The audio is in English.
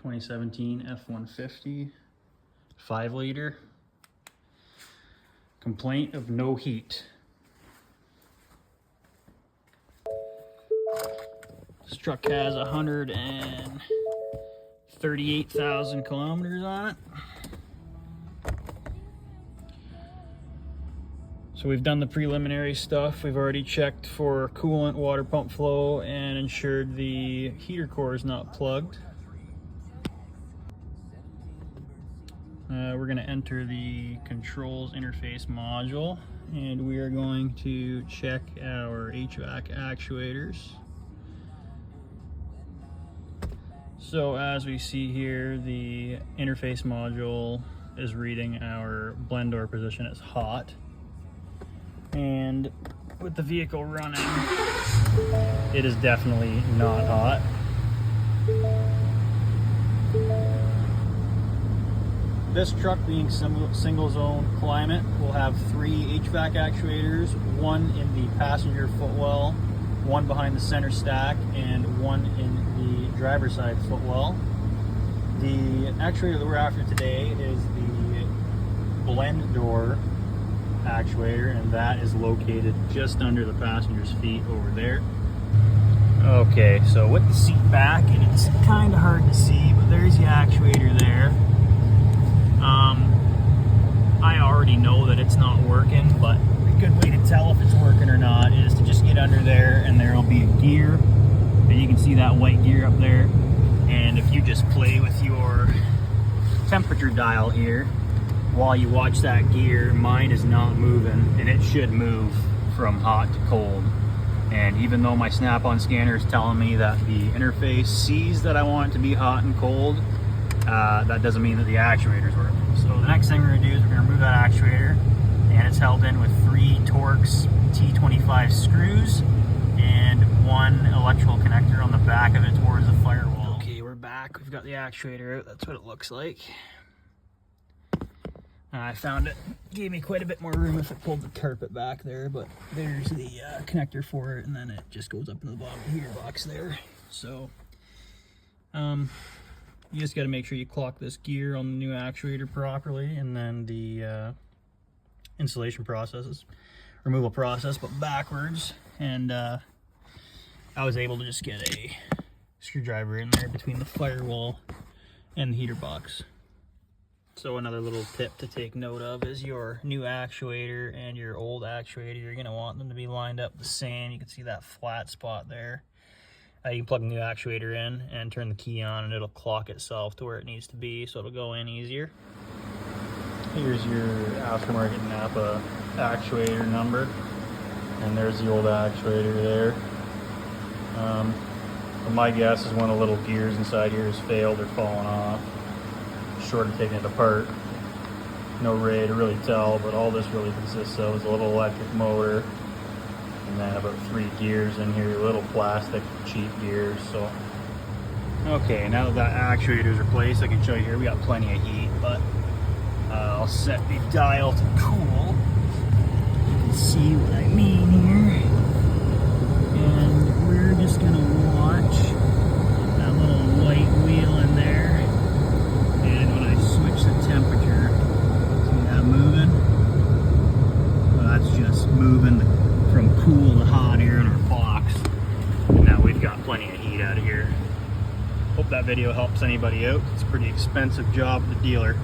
2017 F-150, 5-liter. Complaint of no heat. This truck has 138,000 kilometers on it. So we've done the preliminary stuff. We've already checked for coolant, water pump flow, and ensured the heater core is not plugged. We're going to enter the controls interface module, and we are going to check our HVAC actuators. So as we see here, the interface module is reading our blend door position as hot. And with the vehicle running, it is definitely not hot. This truck, being single zone climate, will have 3 HVAC actuators, one in the passenger footwell, one behind the center stack, and one in the driver's side footwell. The actuator that we're after today is the blend door actuator, and that is located just under the passenger's feet over there. Okay, so with the seat back, and it's kind of hard to see, but there's the actuator there. I already know that it's not working, but a good way to tell if it's working or not is to just get under there, and there will be a gear, and you can see that white gear up there. And if you just play with your temperature dial here while you watch that gear, mine is not moving, and it should move from hot to cold. And even though my snap-on scanner is telling me that the interface sees that I want it to be hot and cold, that doesn't mean that the actuator's working. So the next thing we're going to do is we're going to remove that actuator, and it's held in with 3 Torx T25 screws and 1 electrical connector on the back of it towards the firewall. Okay, we're back. We've got the actuator out. That's what it looks like. I found it gave me quite a bit more room if it pulled the carpet back there, but there's the connector for it, and then it just goes up into the bottom of the heater box there. So you just got to make sure you clock this gear on the new actuator properly, and then the installation process, removal process, but backwards. And I was able to just get a screwdriver in there between the firewall and the heater box. So another little tip to take note of is your new actuator and your old actuator, you're going to want them to be lined up the same. You can see that flat spot there. You can plug the new actuator in and turn the key on, and it'll clock itself to where it needs to be, so it'll go in easier. Here's your aftermarket Napa actuator number, and there's the old actuator there. My guess is one of the little gears inside here has failed or fallen off. Short of taking it apart. No way to really tell, but all this really consists of is a little electric motor, and then about 3 gears in here, little plastic cheap gears. So okay, now that actuator is replaced, I can show you here we got plenty of heat, but I'll set the dial to cool. You can see what I mean here, and we're just gonna watch that little white wheel in there, and when I switch the temperature, see that moving? Well, that's just moving from cool to hot here in our box, and now we've got plenty of heat out of here. Hope that video helps anybody out. It's a pretty expensive job at the dealer.